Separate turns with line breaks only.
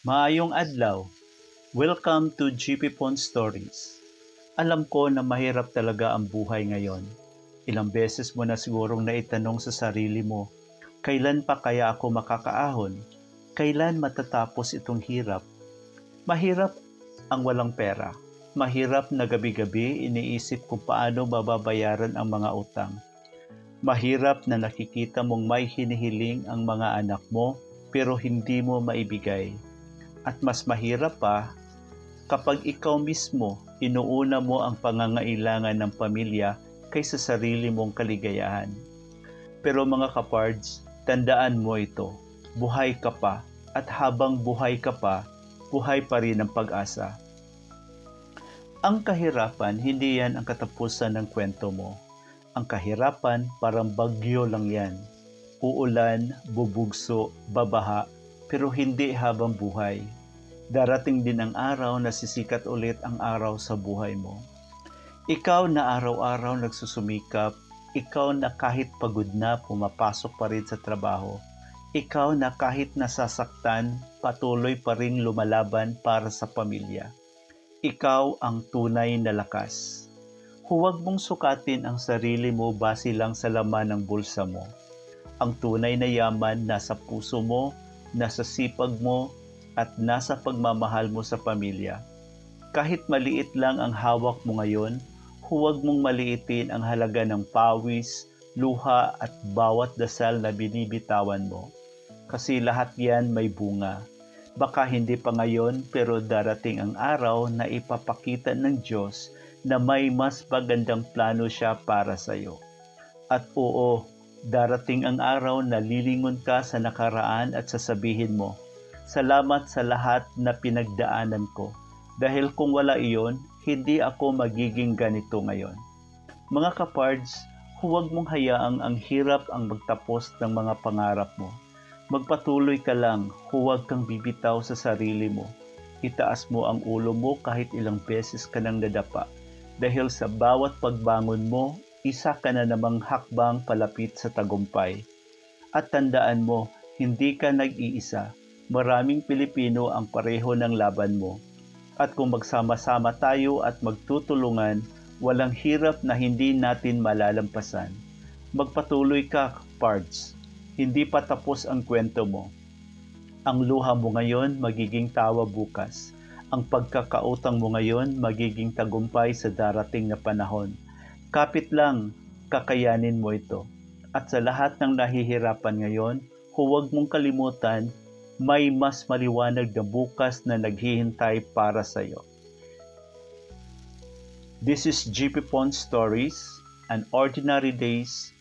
Maayong adlaw. Welcome to GP Pon Stories. Alam ko na mahirap talaga ang buhay ngayon. Ilang beses mo na sigurong naitanong sa sarili mo, kailan pa kaya ako makakaahon? Kailan matatapos itong hirap? Mahirap ang walang pera. Mahirap na gabi-gabi iniisip kung paano mababayaran ang mga utang. Mahirap na nakikita mong may hinihiling ang mga anak mo pero hindi mo maibigay. At mas mahirap pa kapag ikaw mismo inuuna mo ang pangangailangan ng pamilya kaysa sarili mong kaligayahan. Pero mga kapards, tandaan mo ito, buhay ka pa at habang buhay ka pa, buhay pa rin ang pag-asa. Ang kahirapan, hindi yan ang katapusan ng kwento mo. Ang kahirapan, parang bagyo lang yan. Uulan, bubugso, babaha, pero hindi habang buhay. Darating din ang araw na sisikat ulit ang araw sa buhay mo. Ikaw na araw-araw nagsusumikap, ikaw na kahit pagod na pumapasok pa rin sa trabaho, ikaw na kahit nasasaktan, patuloy pa rin lumalaban para sa pamilya. Ikaw ang tunay na lakas. Huwag mong sukatin ang sarili mo base lang sa laman ng bulsa mo. Ang tunay na yaman nasa puso mo, nasa sipag mo, at nasa pagmamahal mo sa pamilya. Kahit maliit lang ang hawak mo ngayon, huwag mong maliitin ang halaga ng pawis, luha at bawat dasal na binibitawan mo. Kasi lahat yan may bunga. Baka hindi pa ngayon pero darating ang araw na ipapakita ng Diyos na may mas magandang plano siya para sa iyo. At oo, darating ang araw na lilingon ka sa nakaraan at sasabihin mo, salamat sa lahat na pinagdaanan ko. Dahil kung wala iyon, hindi ako magiging ganito ngayon. Mga kapards, huwag mong hayaang ang hirap ang magtapos ng mga pangarap mo. Magpatuloy ka lang, huwag kang bibitaw sa sarili mo. Itaas mo ang ulo mo kahit ilang beses ka nang nadapa. Dahil sa bawat pagbangon mo, isa ka na namang hakbang palapit sa tagumpay. At tandaan mo, hindi ka nag-iisa. Maraming Pilipino ang pareho ng laban mo. At kung magsama-sama tayo at magtutulungan, walang hirap na hindi natin malalampasan. Magpatuloy ka, pards. Hindi pa tapos ang kwento mo. Ang luha mo ngayon magiging tawa bukas. Ang pagkakautang mo ngayon magiging tagumpay sa darating na panahon. Kapit lang, kakayanin mo ito. At sa lahat ng nahihirapan ngayon, huwag mong kalimutan, may mas maliwanag na bukas na naghihintay para sa iyo. This is GP Pon Stories, an ordinary days